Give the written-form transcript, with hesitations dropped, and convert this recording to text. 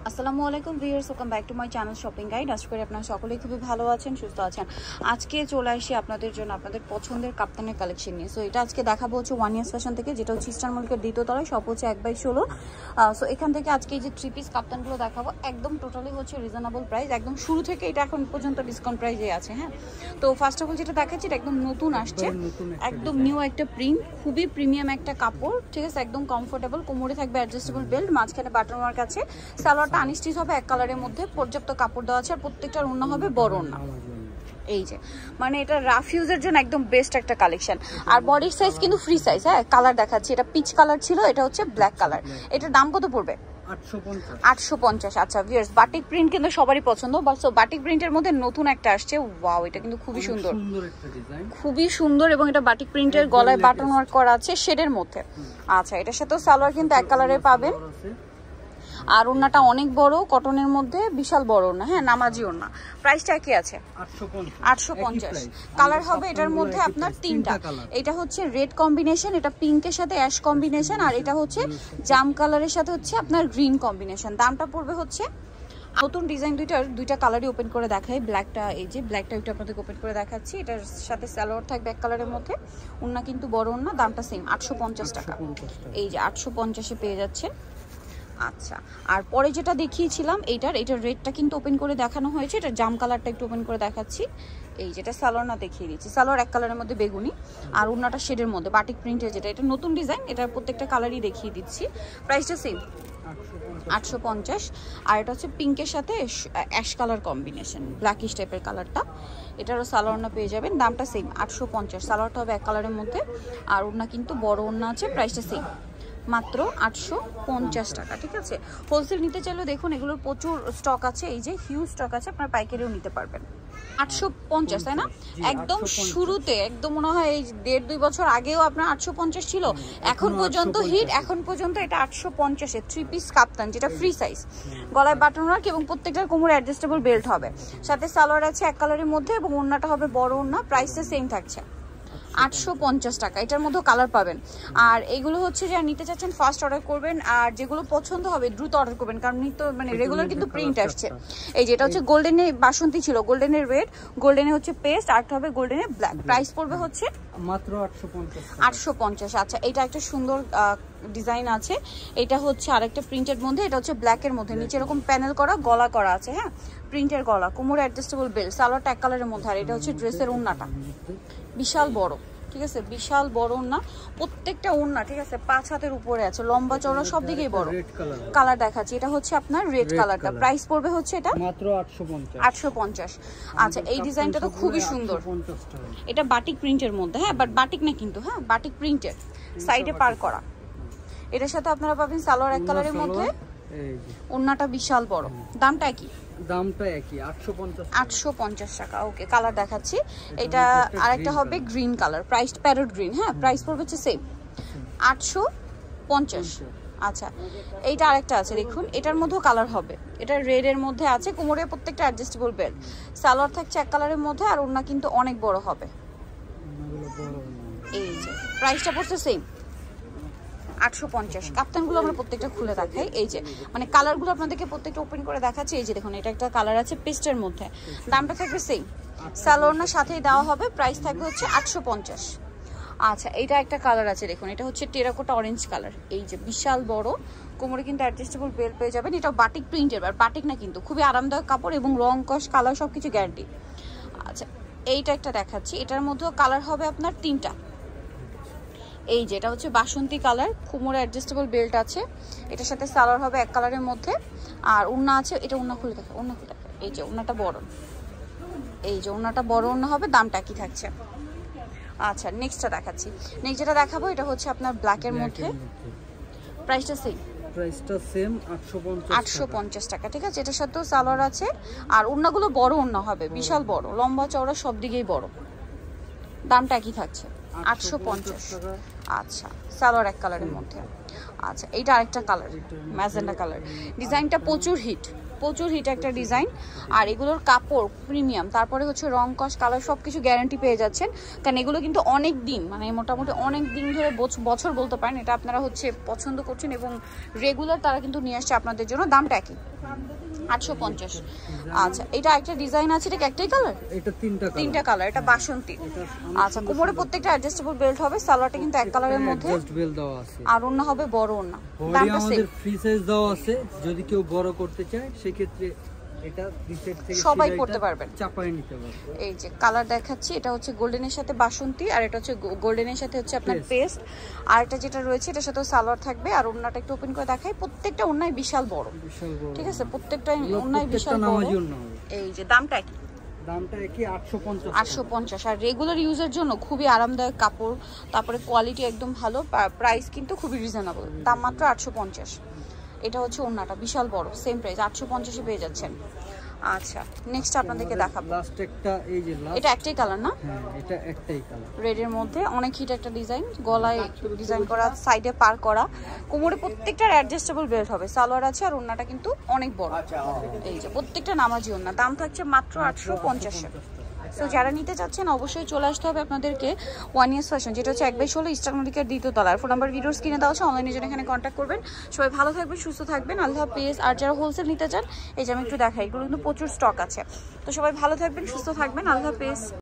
আসসালামু আলাইকুম viewers, welcome back to my channel shopping guide. আশা করি আপনারা সকলেই খুবই ভালো আছেন, সুস্থ আছেন। আজকে চলে আসি আপনাদের জন্য আপনাদের পছন্দের কাপ্তানের কালেকশন নিয়ে। সো এটা আজকে দেখাবো হচ্ছে ওয়ান ইয়ার্স ফ্যাশন থেকে, যেটা হচ্ছে ইস্টার্ন মল্লিকের দ্বিতীয় তলায়, সব হচ্ছে 1/16। সো এখান থেকে আজকে এই যে 3 পিস কাপ্তানগুলো দেখাবো, একদম টোটালি হচ্ছে রিজনেবল প্রাইস, একদম শুরু থেকে এটা এখন পর্যন্ত ডিসকাউন্ট প্রাইসে আছে। হ্যাঁ, তো ফার্স্ট অফ অল যেটা দেখাচ্ছি এটা একদম নতুন আসছে, একদম নিউ একটা প্রিন্ট, খুবই প্রিমিয়াম একটা কাপড়, ঠিক আছে, একদম কমফোর্টেবল। কোমরে থাকবে অ্যাডজাস্টেবল বেল্ট, মাঝখানে বাটন ওয়ার্ক আছে। সালোয়ারটা আনস্টিচ হবে, এক কালারের মধ্যে পর্যাপ্ত কাপড় দেওয়া আছে, আর প্রত্যেকটার ওড়না হবে বড় ওড়না। এই যে মানে এটা রাফ ইউজের জন্য একদম বেস্ট একটা কালেকশন। আর বডির সাইজ কিন্তু ফ্রি সাইজ। হ্যাঁ, কালার দেখাচ্ছি, এটা পিচ কালার ছিল, এটা হচ্ছে ব্ল্যাক কালার। এটার দাম কত পড়বে? 850। আচ্ছা ভিউয়ার্স, বাটিক প্রিন্ট কিন্তু সবারই পছন্দ, বাট বাটিক প্রিন্টের মধ্যে নতুন একটা আসছে। ওয়াও, এটা কিন্তু খুবই সুন্দর, খুবই সুন্দর। এবং এটা বাটিক প্রিন্টের, গলায় বাটন ওয়ার্ক করা আছে শেডের মধ্যে। আচ্ছা, এটার সাথে সালোয়ার কিন্তু এক কালারে পাবেন, আর ওড়নাটা অনেক বড়, কটনের মধ্যে বিশাল বড় ওড়না। হ্যাঁ, নামাজি ওড়না। প্রাইসটা কি আছে? 850। কালার হবে এটার মধ্যে আপনার তিনটা। এটা হচ্ছে রেড কম্বিনেশন, এটা পিঙ্কের সাথে অ্যাশ কম্বিনেশন, আর এটা হচ্ছে জাম কালারের সাথে হচ্ছে আপনার গ্রিন কম্বিনেশন। দামটা পড়বে হচ্ছে, নতুন ডিজাইন দুইটা কালারই ওপেন করে দেখাই। ব্ল্যাকটা, এই যে ব্ল্যাকটা একটু আপনাদের ওপেন করে দেখাচ্ছি। এটার সাথে সালোয়ার থাকবে এক কালারের মধ্যে, ওড়না কিন্তু বড় ওড়না। দামটা সেম 850 টাকা। এই যে 850-এ পেয়ে যাচ্ছে। আচ্ছা, আর পরে যেটা দেখিয়েছিলাম এটার রেডটা কিন্তু ওপেন করে দেখানো হয়েছে, এটা জাম কালারটা একটু ওপেন করে দেখাচ্ছি। এই যেটা সালোয়ার না দেখিয়ে দিচ্ছি, সালোয়ার এক কালারের মধ্যে বেগুনি, আর ওড়নাটা শেডের মধ্যে বাটিক প্রিন্টের, যেটা এটা নতুন ডিজাইন, এটার প্রত্যেকটা কালারই দেখিয়ে দিচ্ছি। প্রাইসটা সেম 850। আর এটা হচ্ছে পিঙ্কের সাথে অ্যাশ কালার কম্বিনেশন, ব্ল্যাকিশ টাইপের কালারটা। এটারও সালোয়ার না পেয়ে যাবেন, দামটা সেম 850। সালোয়ারটা হবে এক কালারের মধ্যে, আর ওড়না কিন্তু বড় ওড়না আছে। প্রাইসটা সেম মাত্র 850 টাকা। ঠিক আছে, হোলসেল নিতে চাইলেও দেখুন এগুলোর প্রচুর স্টক আছে, এই যে হিউজ স্টক আছে, আপনার পাইকারিও নিতে পারবেন। 850, তাই না? একদম শুরুতে, একদম মনে হয় এই 1.5-2 বছর আগেও আপনার 850 ছিল, এখন পর্যন্ত হিট। এখন পর্যন্ত এটা 850-এ 3 পিস কাপ্তান, যেটা ফ্রি সাইজ, গলায় বাটন ওয়ার্ক এবং প্রত্যেকটার কোমরে অ্যাডজাস্টেবল বেল্ট হবে, সাথে সালোয়ার আছে এক কালারের মধ্যে, এবং ওড়নাটা হবে বড় ওড়না। প্রাইসটা সেম থাকছে 850 টাকা। এটার মধ্যে কালার পাবেন। আর এগুলো হচ্ছে যারা নিতে চাচ্ছেন ফার্স্ট অর্ডার করবেন, আর যেগুলো পছন্দ হবে দ্রুত অর্ডার করবেন, কারণ নিত্য মানে রেগুলার কিন্তু প্রিন্ট আসছে। এই যেটা হচ্ছে গোল্ডেনে বাসন্তী ছিল, গোল্ডেনের রেড, গোল্ডেনে হচ্ছে পেস্ট, আর হবে গোল্ডেনের ব্ল্যাক। প্রাইস পড়বে হচ্ছে মাত্র 850। আচ্ছা, এটা একটা সুন্দর ডিজাইন আছে, এটা হচ্ছে আরেকটা প্রিন্টের মধ্যে, এটা হচ্ছে ব্ল্যাকের মধ্যে, নিচে এরকম প্যানেল করা গলা করা আছে। হ্যাঁ, প্রিন্টের গলা, কোমরে অ্যাডজাস্টেবল বেল্ট, সালোয়ারটা এক কালারের মধ্যে, আর এটা হচ্ছে ড্রেসের ওড়নাটা বিশাল বড়। ঠিক আছে, বিশাল বড় ওড়না, প্রত্যেকটা ওড়না ঠিক আছে 5 হাতের উপরে আছে, লম্বা চওড়া সব দিকেই বড়। কালার দেখাচ্ছি, এটা হচ্ছে আপনার রেড কালারটা। প্রাইস পড়বে হচ্ছে এটা মাত্র 850। আচ্ছা, এই ডিজাইনটা তো খুবই সুন্দর, এটা বাটিক প্রিন্টের মধ্যে। হ্যাঁ, বাট বাটিক না কিন্তু, হ্যাঁ বাটিক প্রিন্টের, সাইডে পার করা। এটার সাথে আপনারা পাবেন সালোয়ার এক কালারের মধ্যে, ওড়নাটা বিশাল বড়। দামটা কি? দামটা একই 850 টাকা। ওকে, কালার দেখাচ্ছি, এটা আরেকটা হবে green colour, price parrot green. হ্যাঁ, প্রাইস পড়বে হচ্ছে সেম 850। আচ্ছা, এইটা আরেকটা আছে দেখুন, এটার মধ্যেও কালার হবে, এটা রেড এর মধ্যে আছে, কোমরে প্রত্যেকটা অ্যাডজাস্টেবল বেল্ট, সালোয়ার থাকছে এক কালারের মধ্যে, আর ওড়না কিন্তু অনেক বড় হবে। এই যে প্রাইসটা পড়ছে সেম 850। কাপ্তানগুলো আমরা প্রত্যেকটা খুলে দেখাই, এই যে মানে কালারগুলো আপনাদেরকে প্রত্যেকটা ওপেন করে দেখাচ্ছি। এই যে দেখুন, এটা একটা কালার আছে পেস্টের মধ্যে, দামটা থাকবে সেম, সালোয়ার সাথেই দেওয়া হবে। প্রাইস থাকবে হচ্ছে 850। আচ্ছা, এইটা একটা কালার আছে দেখুন, এটা হচ্ছে টেরাকোটা অরেঞ্জ কালার, এই যে বিশাল বড়, কোমরে কিন্তু অ্যাডজাস্টেবল বেল্ট পেয়ে যাবেন। এটা বাটিক প্রিন্টের, আর বাটিক না কিন্তু, খুবই আরামদায়ক কাপড়, এবং রং কস কালার সবকিছু গ্যারান্টি। আচ্ছা, এইটা একটা দেখাচ্ছি, এটার মধ্যেও কালার হবে আপনার 3টা। এই যে এটা হচ্ছে বাসন্তী কালার, কোমরে অ্যাডজাস্টেবল বেল্ট আছে, এটার সাথে সালোয়ার হবে এক কালারের মধ্যে, আর ওড়না আছে, এটা ওড়না খুলে দেখা, ওড়না খুলে দেখা, এই যে ওড়নাটা বড়, এই যে ওড়নাটা বড় ওড়না হবে। দামটা কি থাকছে? আচ্ছা, নেক্সটটা দেখাচ্ছি, নেক্সট যেটা দেখাবো এটা হচ্ছে আপনার ব্ল্যাকের মধ্যে, প্রাইসটা সেম, প্রাইসটা সেম 850 টাকা। ঠিক আছে, এটার সাথেও সালোয়ার আছে, আর ওড়নাগুলো বড় ওড়না হবে, বিশাল বড়, লম্বা চওড়া সব দিকেই বড়। দামটা কি থাকছে? 850। আচ্ছা, সালোয়ার এক কালারের মধ্যে। আচ্ছা এইটা আরেকটা কালার, ম্যাজেন্ডা কালার। ডিজাইনটা প্রচুর হিট একটা ডিজাইন। আর এগুলোর কাপড় প্রিমিয়াম, তারপরে হচ্ছে রং কস কালার সব কিছু গ্যারান্টি পেয়ে যাচ্ছেন, কারণ এগুলো কিন্তু অনেক দিন, মানে মোটামুটি অনেক দিন ধরে বছর বলতে পারেন, এটা আপনারা হচ্ছে পছন্দ করছেন এবং রেগুলার তারা কিন্তু নিয়ে আসছে আপনাদের জন্য। দামটা একই 850। আচ্ছা এটা একটা ডিজাইন আছে, এটা একটাই কালার? এটা তিনটা কালার। এটা বাসন্তী। আচ্ছা কোমরে প্রত্যেকটা অ্যাডজাস্টেবল বেল্ট হবে, সালোয়ারটা কিন্তু এক কালারের মধ্যে, অ্যাডজাস্ট বেল্ট দেওয়া আছে আর ওন্না হবে বড় ওন্না। বডি আমাদের ফ্রি সাইজ দেওয়া আছে, যদি কেউ বড় করতে চায় সেক্ষেত্রে এটা সেট থেকে সবাই পড়তে পারবেন, চাপায় নিতে পারবেন। এই যে কালার দেখাচ্ছি, এটা হচ্ছে গোল্ডেনের সাথে বাসন্তী, আর এটা হচ্ছে গোল্ডেনের সাথে হচ্ছে আপনার পেস্ট, আর এটা যেটা রয়েছে এটার সাথে সালোয়ার থাকবে। আর ওন্নাটা একটু ওপেন করে দেখাই, প্রত্যেকটা ওন্নাই বিশাল বড়, ঠিক আছে? প্রত্যেকটা ওন্নাই বিশাল বড়। এই যে দামটা কি? দামটা কি 850। 850। আর রেগুলার ইউজের জন্য খুবই আরামদায়ক কাপড়, তারপরে কোয়ালিটি একদম ভালো, প্রাইস কিন্তু খুবই রিজনেবল, দাম মাত্র 850। এটা হচ্ছে ওন্নাটা বিশাল বড়, সেম প্রাইস 850 এ পেয়ে যাচ্ছেন। আচ্ছা নেক্সট আপনাদেরকে দেখাবো লাস্ট একটা, এই যে লাস্ট, এটা একটাই কালার না? হ্যাঁ এটা একটাই কালার, রেড এর মধ্যে অনেক হিট একটা ডিজাইন, গলায় ডিজাইন করা, সাইডে পার করা, কোমরে প্রত্যেকটার অ্যাডজাস্টেবল বেল্ট হবে, সালোয়ার আছে, আর ওন্নাটা কিন্তু অনেক বড়। এই যে প্রত্যেকটা নামাজি ওন্না, দাম থাকছে মাত্র 850। সো যারা নিতে চাচ্ছেন অবশ্যই চলে আসতে হবে আপনাদেরকে ওয়ান ইয়ার্স ফ্যাশন, যেটা হচ্ছে 1/16 ইস্টার্ন মল্লিকার 2য় তলায়। ফোন নাম্বার ভিডিওর স্ক্রিনে দেওয়া আছে, অনলাইনে জন্য এখানে কন্ট্যাক্ট করবেন। সবাই ভালো থাকবেন, সুস্থ থাকবেন, আল্লাহ হাফেজ। আর যারা হোলসেল নিতে চান, এই যে আমি একটু দেখাই, এগুলো কিন্তু প্রচুর স্টক আছে। তো সবাই ভালো থাকবেন, সুস্থ থাকবেন, আল্লাহ হাফেজ।